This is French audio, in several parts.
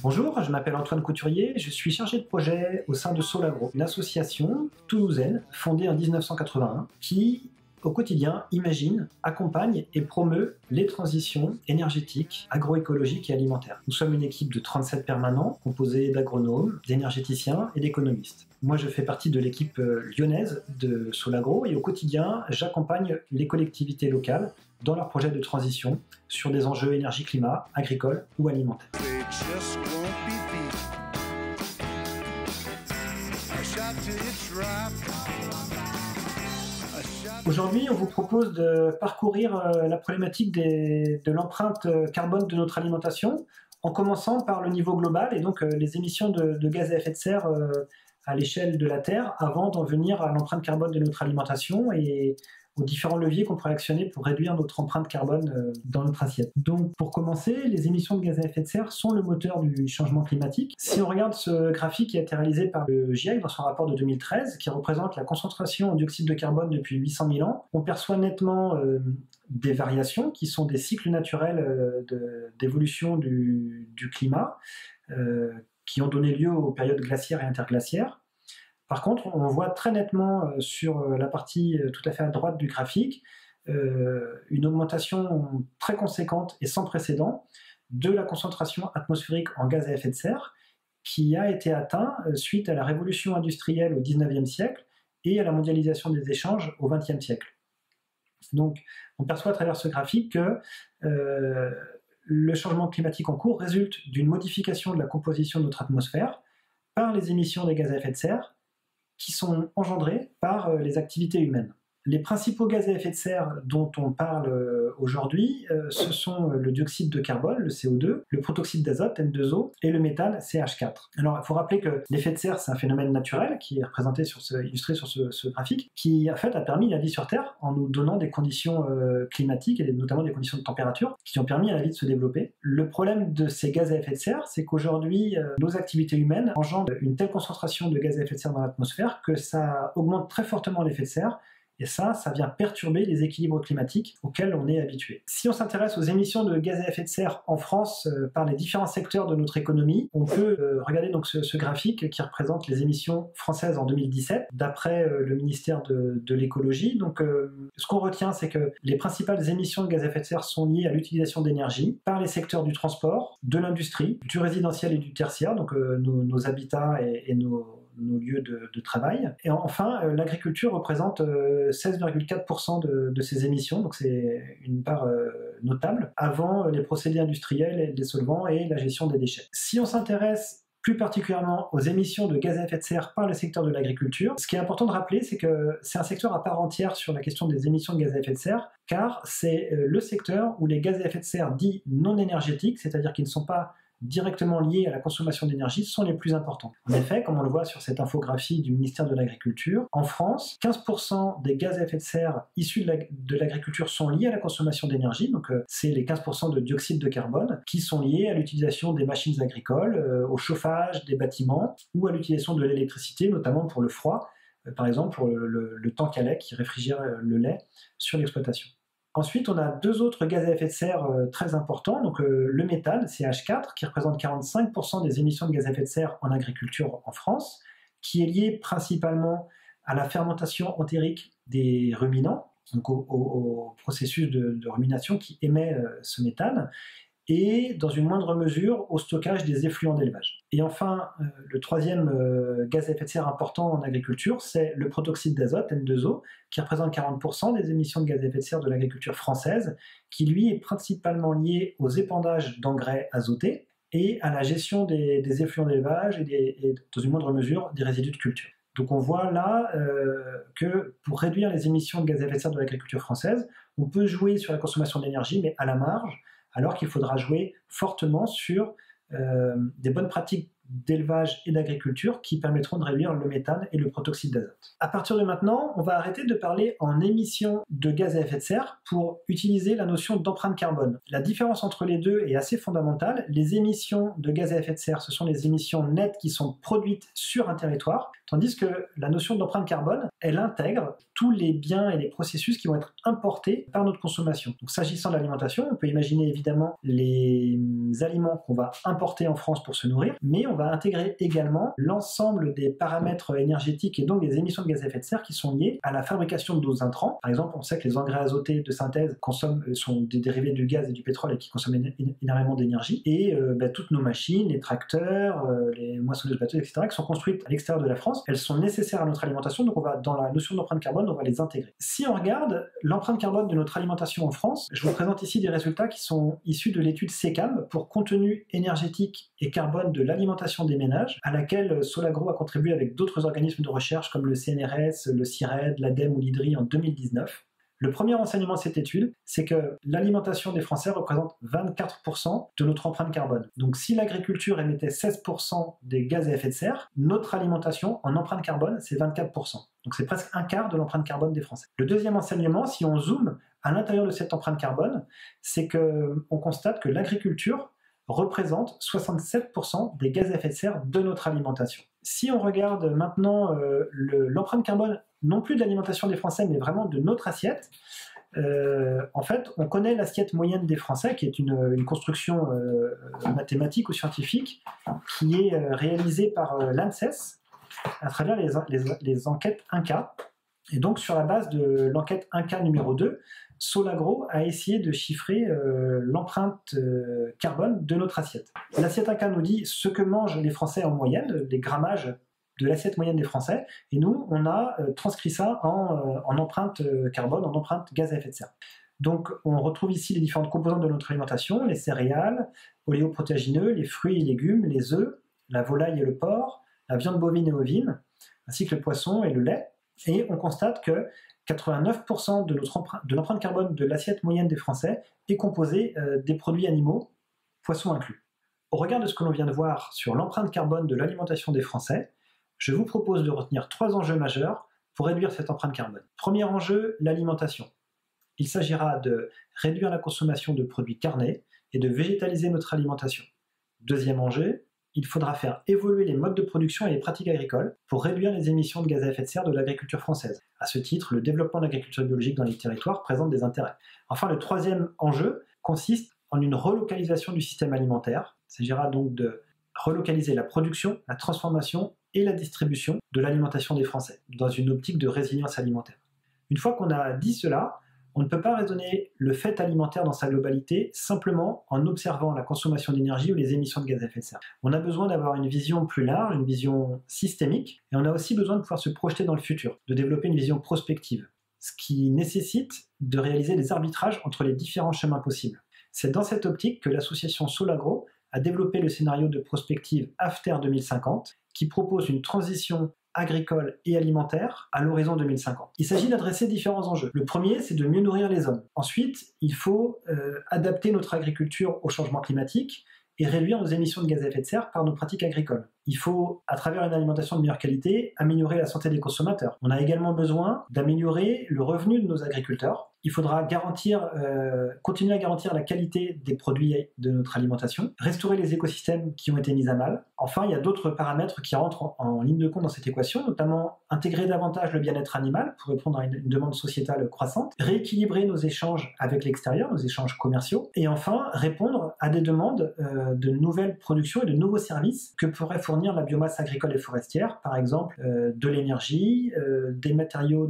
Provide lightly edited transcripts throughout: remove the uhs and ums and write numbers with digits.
Bonjour, je m'appelle Antoine Couturier, je suis chargé de projet au sein de Solagro, une association toulousaine fondée en 1981 qui, au quotidien, imagine, accompagne et promeut les transitions énergétiques, agroécologiques et alimentaires. Nous sommes une équipe de 37 permanents composée d'agronomes, d'énergéticiens et d'économistes. Moi, je fais partie de l'équipe lyonnaise de Solagro et au quotidien, j'accompagne les collectivités locales dans leurs projets de transition sur des enjeux énergie-climat, agricoles ou alimentaires. Aujourd'hui, on vous propose de parcourir la problématique de l'empreinte carbone de notre alimentation, en commençant par le niveau global et donc les émissions de gaz à effet de serre à l'échelle de la Terre, avant d'en venir à l'empreinte carbone de notre alimentation et aux différents leviers qu'on pourrait actionner pour réduire notre empreinte carbone dans notre assiette. Donc pour commencer, les émissions de gaz à effet de serre sont le moteur du changement climatique. Si on regarde ce graphique qui a été réalisé par le GIEC dans son rapport de 2013, qui représente la concentration en dioxyde de carbone depuis 800 000 ans, on perçoit nettement des variations qui sont des cycles naturels d'évolution du climat, qui ont donné lieu aux périodes glaciaires et interglaciaires. Par contre, on voit très nettement sur la partie tout à fait à droite du graphique une augmentation très conséquente et sans précédent de la concentration atmosphérique en gaz à effet de serre qui a été atteint suite à la révolution industrielle au XIXe siècle et à la mondialisation des échanges au XXe siècle. Donc, on perçoit à travers ce graphique que le changement climatique en cours résulte d'une modification de la composition de notre atmosphère par les émissions des gaz à effet de serre qui sont engendrés par les activités humaines. Les principaux gaz à effet de serre dont on parle aujourd'hui, ce sont le dioxyde de carbone, le CO2, le protoxyde d'azote, N2O, et le méthane, CH4. Alors, il faut rappeler que l'effet de serre, c'est un phénomène naturel qui est illustré sur ce graphique, qui en fait a permis la vie sur Terre en nous donnant des conditions climatiques et notamment des conditions de température qui ont permis à la vie de se développer. Le problème de ces gaz à effet de serre, c'est qu'aujourd'hui, nos activités humaines engendrent une telle concentration de gaz à effet de serre dans l'atmosphère que ça augmente très fortement l'effet de serre. Et ça vient perturber les équilibres climatiques auxquels on est habitué. Si on s'intéresse aux émissions de gaz à effet de serre en France par les différents secteurs de notre économie, on peut regarder donc ce graphique qui représente les émissions françaises en 2017, d'après le ministère de l'écologie. Donc ce qu'on retient, c'est que les principales émissions de gaz à effet de serre sont liées à l'utilisation d'énergie par les secteurs du transport, de l'industrie, du résidentiel et du tertiaire, donc nos habitats et nos lieux de travail. Et enfin, l'agriculture représente 16,4% de ces émissions, donc c'est une part notable, avant les procédés industriels, les solvants et la gestion des déchets. Si on s'intéresse plus particulièrement aux émissions de gaz à effet de serre par le secteur de l'agriculture, ce qui est important de rappeler, c'est que c'est un secteur à part entière sur la question des émissions de gaz à effet de serre, car c'est le secteur où les gaz à effet de serre dits non énergétiques, c'est-à-dire qui ne sont pas directement liés à la consommation d'énergie, sont les plus importants. En effet, comme on le voit sur cette infographie du ministère de l'Agriculture, en France, 15% des gaz à effet de serre issus de l'agriculture sont liés à la consommation d'énergie, donc c'est les 15% de dioxyde de carbone qui sont liés à l'utilisation des machines agricoles, au chauffage des bâtiments ou à l'utilisation de l'électricité, notamment pour le froid, par exemple pour le tank à lait qui réfrigère le lait sur l'exploitation. Ensuite, on a deux autres gaz à effet de serre très importants, donc le méthane, CH4, qui représente 45% des émissions de gaz à effet de serre en agriculture en France, qui est lié principalement à la fermentation entérique des ruminants, donc au processus de rumination qui émet ce méthane, et dans une moindre mesure au stockage des effluents d'élevage. Et enfin, le troisième gaz à effet de serre important en agriculture, c'est le protoxyde d'azote, N2O, qui représente 40% des émissions de gaz à effet de serre de l'agriculture française, qui lui est principalement lié aux épandages d'engrais azotés et à la gestion des effluents d'élevage et dans une moindre mesure des résidus de culture. Donc on voit là que pour réduire les émissions de gaz à effet de serre de l'agriculture française, on peut jouer sur la consommation d'énergie, mais à la marge, alors qu'il faudra jouer fortement sur des bonnes pratiques d'élevage et d'agriculture qui permettront de réduire le méthane et le protoxyde d'azote. À partir de maintenant, on va arrêter de parler en émissions de gaz à effet de serre pour utiliser la notion d'empreinte carbone. La différence entre les deux est assez fondamentale. Les émissions de gaz à effet de serre, ce sont les émissions nettes qui sont produites sur un territoire, tandis que la notion d'empreinte carbone, elle intègre tous les biens et les processus qui vont être importés par notre consommation. Donc, s'agissant de l'alimentation, on peut imaginer évidemment les aliments qu'on va importer en France pour se nourrir, mais on va intégrer également l'ensemble des paramètres énergétiques et donc des émissions de gaz à effet de serre qui sont liées à la fabrication de nos intrants. Par exemple, on sait que les engrais azotés de synthèse sont des dérivés du gaz et du pétrole et qui consomment énormément d'énergie. Et toutes nos machines, les tracteurs, les moissonneuses batteuses, etc., qui sont construites à l'extérieur de la France, elles sont nécessaires à notre alimentation, donc on va, dans la notion d'empreinte carbone, on va les intégrer. Si on regarde l'empreinte carbone de notre alimentation en France, je vous présente ici des résultats qui sont issus de l'étude SECAM pour contenu énergétique et carbone de l'alimentation des ménages, à laquelle Solagro a contribué avec d'autres organismes de recherche comme le CNRS, le CIRED, l'ADEME ou l'IDRI en 2019. Le premier enseignement de cette étude, c'est que l'alimentation des Français représente 24% de notre empreinte carbone. Donc si l'agriculture émettait 16% des gaz à effet de serre, notre alimentation en empreinte carbone, c'est 24%. Donc c'est presque un quart de l'empreinte carbone des Français. Le deuxième enseignement, si on zoome à l'intérieur de cette empreinte carbone, c'est qu'on constate que l'agriculture représente 67% des gaz à effet de serre de notre alimentation. Si on regarde maintenant l'empreinte carbone, non plus de l'alimentation des Français, mais vraiment de notre assiette, en fait, on connaît l'assiette moyenne des Français, qui est une construction mathématique ou scientifique, qui est réalisée par l'ANSES à travers les enquêtes INCa. Et donc, sur la base de l'enquête INCa numéro 2, Solagro a essayé de chiffrer l'empreinte carbone de notre assiette. L'assiette INCa nous dit ce que mangent les Français en moyenne, les grammages de l'assiette moyenne des Français, et nous, on a transcrit ça en empreinte carbone, en empreinte gaz à effet de serre. Donc, on retrouve ici les différentes composantes de notre alimentation, les céréales, oléoprotéagineux, les fruits et légumes, les œufs, la volaille et le porc, la viande bovine et ovine, ainsi que le poisson et le lait. Et on constate que 89% de l'empreinte carbone de l'assiette moyenne des Français est composée des produits animaux, poissons inclus. Au regard de ce que l'on vient de voir sur l'empreinte carbone de l'alimentation des Français, je vous propose de retenir 3 enjeux majeurs pour réduire cette empreinte carbone. Premier enjeu, l'alimentation. Il s'agira de réduire la consommation de produits carnés et de végétaliser notre alimentation. Deuxième enjeu, il faudra faire évoluer les modes de production et les pratiques agricoles pour réduire les émissions de gaz à effet de serre de l'agriculture française. À ce titre, le développement de l'agriculture biologique dans les territoires présente des intérêts. Enfin, le troisième enjeu consiste en une relocalisation du système alimentaire. Il s'agira donc de relocaliser la production, la transformation et la distribution de l'alimentation des Français dans une optique de résilience alimentaire. Une fois qu'on a dit cela, on ne peut pas raisonner le fait alimentaire dans sa globalité simplement en observant la consommation d'énergie ou les émissions de gaz à effet de serre. On a besoin d'avoir une vision plus large, une vision systémique, et on a aussi besoin de pouvoir se projeter dans le futur, de développer une vision prospective, ce qui nécessite de réaliser des arbitrages entre les différents chemins possibles. C'est dans cette optique que l'association Solagro a développé le scénario de prospective AFTER 2050, qui propose une transition agricole et alimentaire à l'horizon 2050. Il s'agit d'adresser différents enjeux. Le premier, c'est de mieux nourrir les hommes. Ensuite, il faut adapter notre agriculture au changement climatique et réduire nos émissions de gaz à effet de serre par nos pratiques agricoles. Il faut, à travers une alimentation de meilleure qualité, améliorer la santé des consommateurs. On a également besoin d'améliorer le revenu de nos agriculteurs. Il faudra continuer à garantir la qualité des produits de notre alimentation, restaurer les écosystèmes qui ont été mis à mal. Enfin, il y a d'autres paramètres qui rentrent en ligne de compte dans cette équation, notamment intégrer davantage le bien-être animal pour répondre à une demande sociétale croissante, rééquilibrer nos échanges avec l'extérieur, nos échanges commerciaux, et enfin répondre à des demandes de nouvelles productions et de nouveaux services que pourrait fournir la biomasse agricole et forestière, par exemple de l'énergie, des matériaux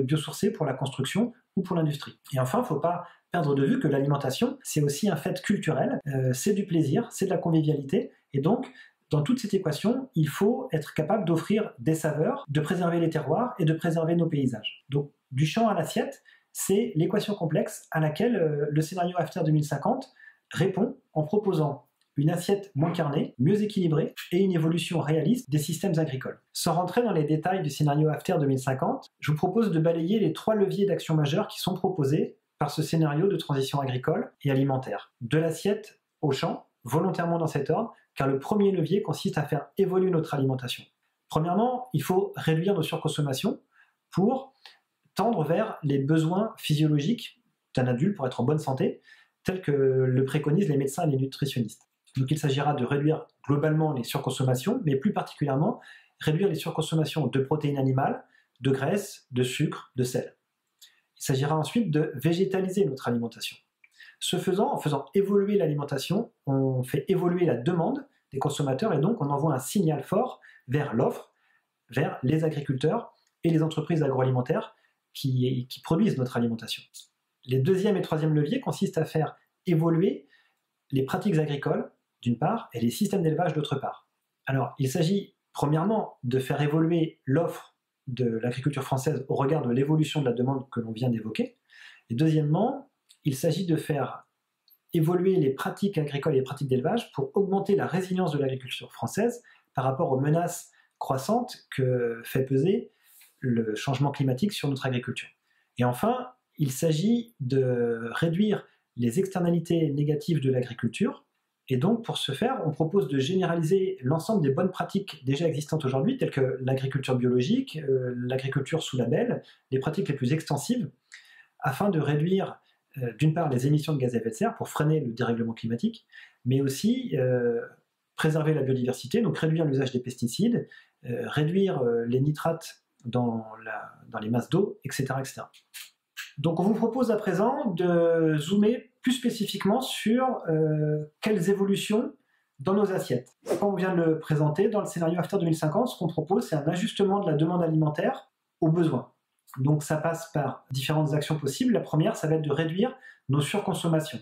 biosourcés pour la construction ou pour l'industrie. Et enfin, il ne faut pas perdre de vue que l'alimentation, c'est aussi un fait culturel, c'est du plaisir, c'est de la convivialité, et donc, dans toute cette équation, il faut être capable d'offrir des saveurs, de préserver les terroirs et de préserver nos paysages. Donc, du champ à l'assiette, c'est l'équation complexe à laquelle le scénario AFTER 2050 répond en proposant une assiette moins carnée, mieux équilibrée et une évolution réaliste des systèmes agricoles. Sans rentrer dans les détails du scénario AFTER 2050, je vous propose de balayer les 3 leviers d'action majeurs qui sont proposés par ce scénario de transition agricole et alimentaire. De l'assiette au champ, volontairement dans cet ordre, car le premier levier consiste à faire évoluer notre alimentation. Premièrement, il faut réduire nos surconsommations pour tendre vers les besoins physiologiques d'un adulte pour être en bonne santé, tels que le préconisent les médecins et les nutritionnistes. Donc il s'agira de réduire globalement les surconsommations, mais plus particulièrement réduire les surconsommations de protéines animales, de graisse, de sucre, de sel. Il s'agira ensuite de végétaliser notre alimentation. Ce faisant, en faisant évoluer l'alimentation, on fait évoluer la demande des consommateurs et donc on envoie un signal fort vers l'offre, vers les agriculteurs et les entreprises agroalimentaires qui produisent notre alimentation. Les deuxième et troisième leviers consistent à faire évoluer les pratiques agricoles, d'une part, et les systèmes d'élevage, d'autre part. Alors, il s'agit, premièrement, de faire évoluer l'offre de l'agriculture française au regard de l'évolution de la demande que l'on vient d'évoquer. Et deuxièmement, il s'agit de faire évoluer les pratiques agricoles et les pratiques d'élevage pour augmenter la résilience de l'agriculture française par rapport aux menaces croissantes que fait peser le changement climatique sur notre agriculture. Et enfin, il s'agit de réduire les externalités négatives de l'agriculture. Et donc, pour ce faire, on propose de généraliser l'ensemble des bonnes pratiques déjà existantes aujourd'hui, telles que l'agriculture biologique, l'agriculture sous label, les pratiques les plus extensives, afin de réduire, d'une part, les émissions de gaz à effet de serre pour freiner le dérèglement climatique, mais aussi préserver la biodiversité, donc réduire l'usage des pesticides, réduire les nitrates dans les masses d'eau, etc., etc. Donc on vous propose à présent de zoomer plus spécifiquement sur quelles évolutions dans nos assiettes. Comme on vient de le présenter, dans le scénario After 2050, ce qu'on propose, c'est un ajustement de la demande alimentaire aux besoins. Donc ça passe par différentes actions possibles. La première, ça va être de réduire nos surconsommations.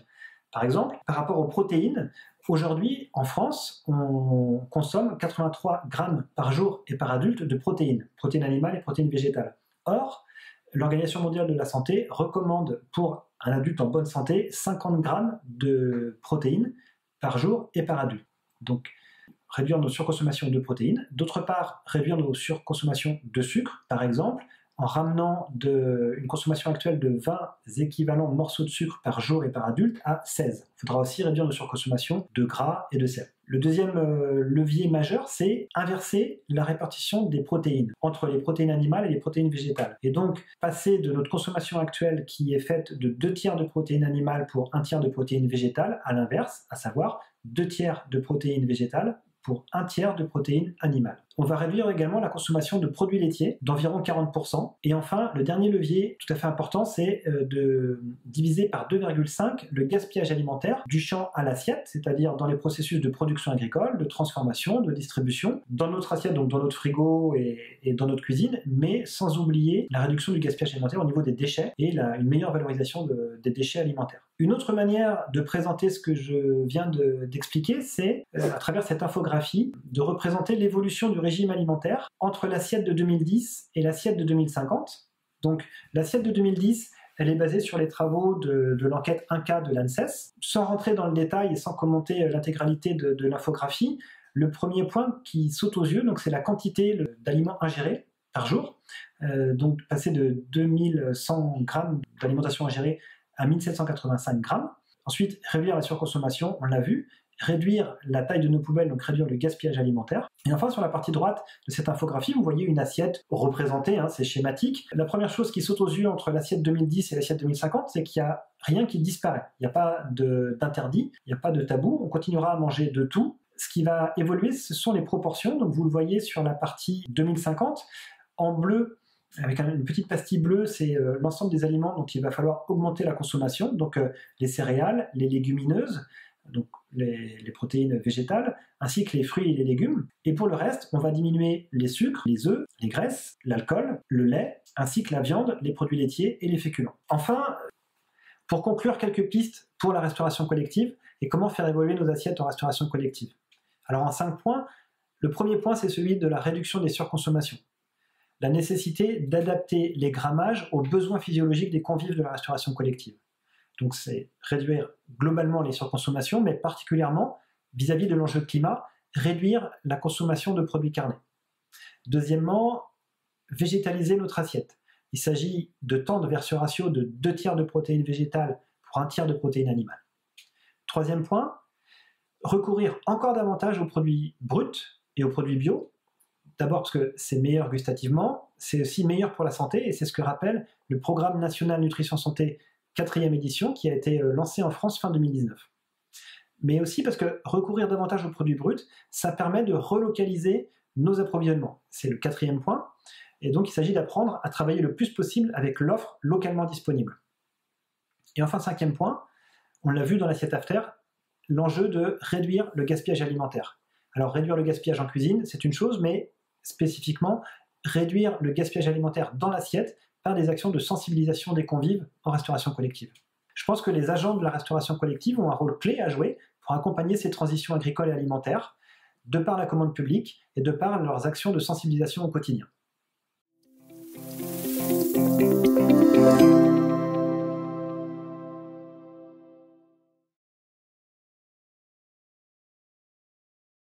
Par exemple, par rapport aux protéines, aujourd'hui, en France, on consomme 83 grammes par jour et par adulte de protéines animales et protéines végétales. Or, l'Organisation mondiale de la santé recommande pour un adulte en bonne santé 50 grammes de protéines par jour et par adulte. Donc, réduire nos surconsommations de protéines. D'autre part, réduire nos surconsommations de sucre, par exemple, en ramenant une consommation actuelle de 20 équivalents morceaux de sucre par jour et par adulte à 16. Il faudra aussi réduire nos surconsommations de gras et de sel. Le deuxième levier majeur, c'est inverser la répartition des protéines entre les protéines animales et les protéines végétales. Et donc, passer de notre consommation actuelle qui est faite de 2 tiers de protéines animales pour 1 tiers de protéines végétales, à l'inverse, à savoir 2 tiers de protéines végétales pour 1 tiers de protéines animales. On va réduire également la consommation de produits laitiers d'environ 40%. Et enfin, le dernier levier tout à fait important, c'est de diviser par 2,5 le gaspillage alimentaire du champ à l'assiette, c'est-à-dire dans les processus de production agricole, de transformation, de distribution, dans notre assiette, donc dans notre frigo et dans notre cuisine, mais sans oublier la réduction du gaspillage alimentaire au niveau des déchets et une meilleure valorisation des déchets alimentaires. Une autre manière de présenter ce que je viens d'expliquer, c'est à travers cette infographie de représenter l'évolution du régime alimentaire entre l'assiette de 2010 et l'assiette de 2050. Donc l'assiette de 2010, elle est basée sur les travaux de l'enquête 1K de l'ANSES. Sans rentrer dans le détail et sans commenter l'intégralité de l'infographie, le premier point qui saute aux yeux, donc c'est la quantité d'aliments ingérés par jour. Donc passer de 2100 grammes d'alimentation ingérée à 1785 grammes. Ensuite, réduire la surconsommation, on l'a vu, réduire la taille de nos poubelles, donc réduire le gaspillage alimentaire. Et enfin, sur la partie droite de cette infographie, vous voyez une assiette représentée, c'est schématique. La première chose qui saute aux yeux entre l'assiette 2010 et l'assiette 2050, c'est qu'il n'y a rien qui disparaît. Il n'y a pas d'interdit, il n'y a pas de tabou, on continuera à manger de tout. Ce qui va évoluer, ce sont les proportions. Donc vous le voyez sur la partie 2050, en bleu, avec une petite pastille bleue, c'est l'ensemble des aliments dont il va falloir augmenter la consommation, donc les céréales, les légumineuses, donc les protéines végétales, ainsi que les fruits et les légumes. Et pour le reste, on va diminuer les sucres, les œufs, les graisses, l'alcool, le lait, ainsi que la viande, les produits laitiers et les féculents. Enfin, pour conclure, quelques pistes pour la restauration collective et comment faire évoluer nos assiettes en restauration collective. Alors en 5 points, le premier point, c'est celui de la réduction des surconsommations. La nécessité d'adapter les grammages aux besoins physiologiques des convives de la restauration collective. Donc c'est réduire globalement les surconsommations, mais particulièrement, vis-à-vis de l'enjeu de climat, réduire la consommation de produits carnés. Deuxièmement, végétaliser notre assiette. Il s'agit de tendre vers ce ratio de 2 tiers de protéines végétales pour 1 tiers de protéines animales. Troisième point, recourir encore davantage aux produits bruts et aux produits bio. D'abord parce que c'est meilleur gustativement, c'est aussi meilleur pour la santé, et c'est ce que rappelle le Programme national nutrition santé 4e édition qui a été lancé en France fin 2019. Mais aussi parce que recourir davantage aux produits bruts, ça permet de relocaliser nos approvisionnements. C'est le 4e point. Et donc il s'agit d'apprendre à travailler le plus possible avec l'offre localement disponible. Et enfin, 5e point, on l'a vu dans l'assiette after, l'enjeu de réduire le gaspillage alimentaire. Alors réduire le gaspillage en cuisine, c'est une chose, mais spécifiquement, réduire le gaspillage alimentaire dans l'assiette par des actions de sensibilisation des convives en restauration collective. Je pense que les agents de la restauration collective ont un rôle clé à jouer pour accompagner ces transitions agricoles et alimentaires, de par la commande publique et de par leurs actions de sensibilisation au quotidien.